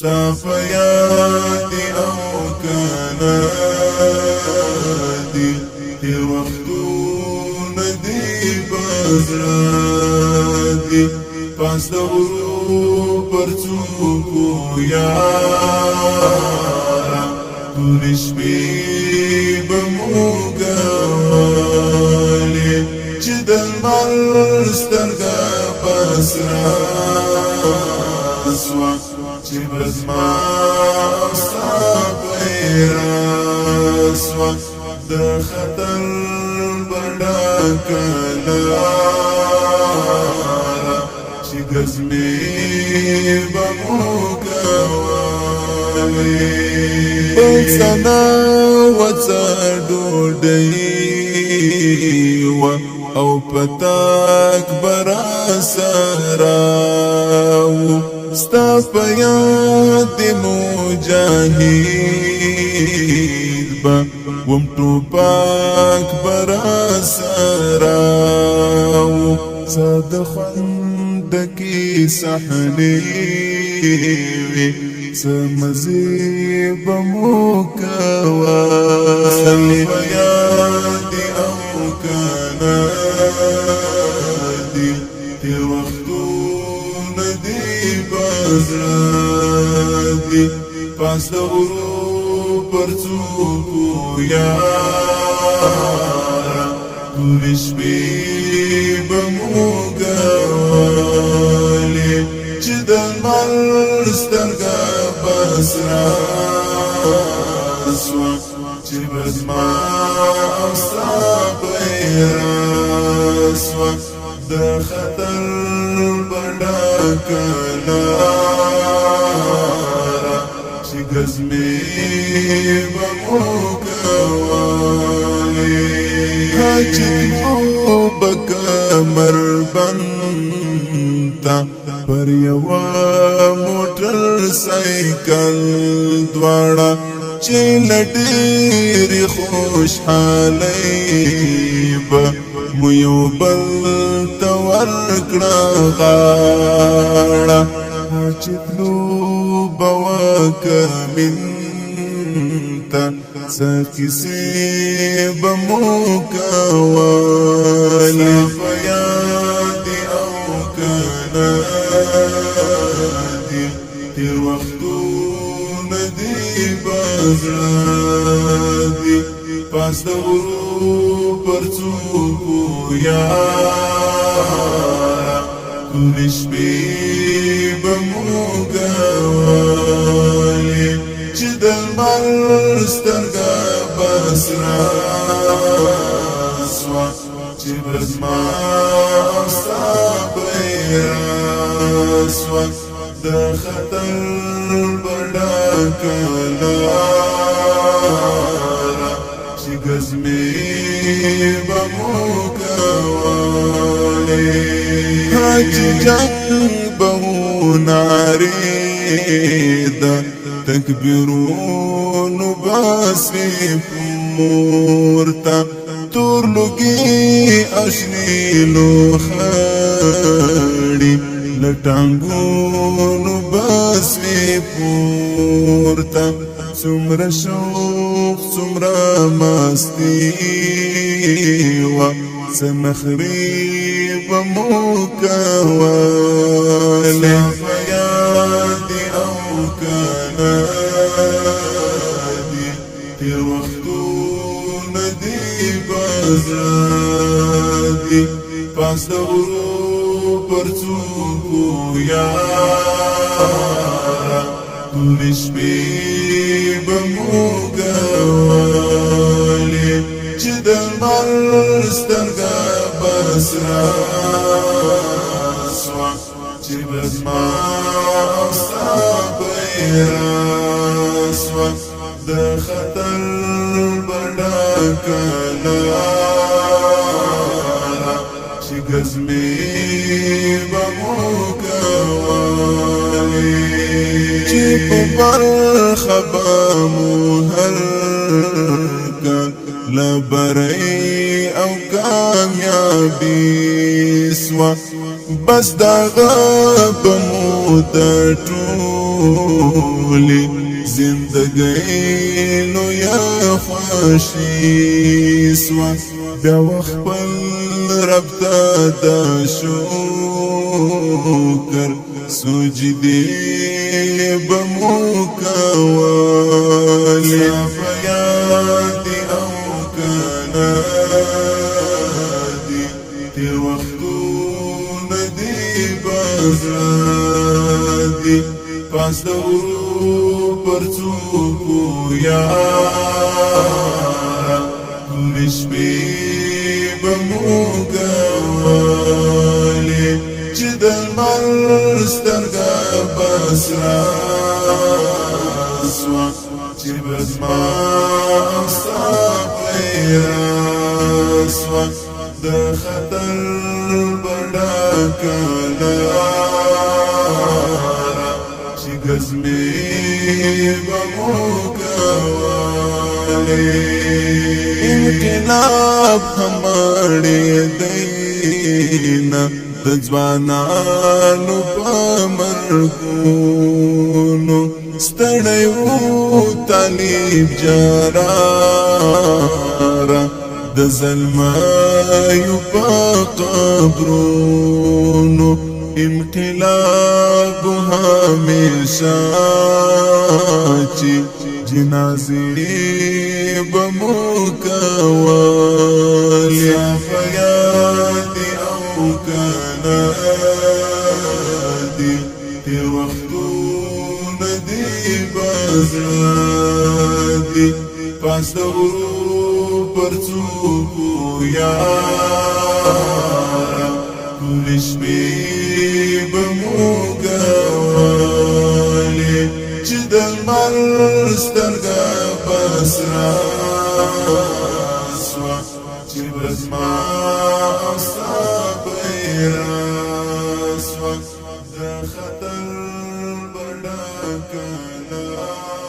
صافياتي او كانا دي وختونه دي بزرادي پاس د غرو پرڅوکو یارا تورې شپې به مو ګالې چې د لمر سترګه بسره سوه چې به زما ستا پیره سوه د خطر به ډکه لاره چې ګزمې به مو کولې بل څه نه وه څه ډوډۍ وه او پتاک براسره وو ستا په یاد د مجاهد به وم ټوپک براسره وو څه د خوندکې صحنې وې څه مزې به مو کولې په یاد او کنه دي تېر وختونه دي بزرادي پاس د غرو پرڅوکو یارا تورې شپې به مو ګالې چې د لمر سترګه بسره سوه چې به زما ستا پیره سوه د خطر به ډکه لاره چې ګزمې به مو کولې چې مو به کمربند ته پر یوه موټر سایکل دواړه چې له ډېرې خوشحالۍ به مو یو بل ته ورکړه غاړه چې تلو به وکه مين ته څه کیسې به مو کولې په یاد او کنه دي تېر وختونه دي بزرادي پاس د غرو پرڅوکو یارا تورې شپې به مو ګالې چې د لمر سترګه بسره سوه چې به زما ستا پیره سوه د خطر به ډکه لاره چې ګزمې به مو کولې چې جنګ به مو نارېده تکبیرونو باسې پورته تور لوګي اشنې لوخړې له ټانګونو باسې پورته څومره شوق څومره مستي وه څه نخرې به مو کولې په یاد او کنه دي تېر وختونه دي بزرادي پاس د غرو پرڅوکو یارا تورې شپې به مو ګالې چې د لمر سترګه بسره سوه چې به زما ستا پیره سوه د خطر به ډکه لاره چې ګزمې به مو کولې چې په برخه به مو هر لبرئی او کامیابی سوا بس دا غب مو دا ټول ټولې زندګۍ لویه خوښي سوه بیا وخپل رب ته د شکر سجدې به مو کولې په یاد او کنه دي تېر وختونه دي بزړه دي پاس د غرو پر څوکو یاره ټولې شپې به مو کولې چې د لمر سترګه به سره سوه چې به زما او ستا پیره سوه د خطر به ډکه لاره چې ګزمې به مو کولې انقلاب هم اړېدی د ځوانانو په مرګونو ستړی و طالب جراره د زلمیو په قبرونو انقلاب همیشه چې جنازې به مو کولې په یاد او کنه دي تېر وختونه دي بزړه دي پاس د غرو پر څوکو یاره ټولې شپې به مو کولې چې د لمر سترګه به سره سوه چې به زما او ستا پیره سوه د خطر به ډکه لاره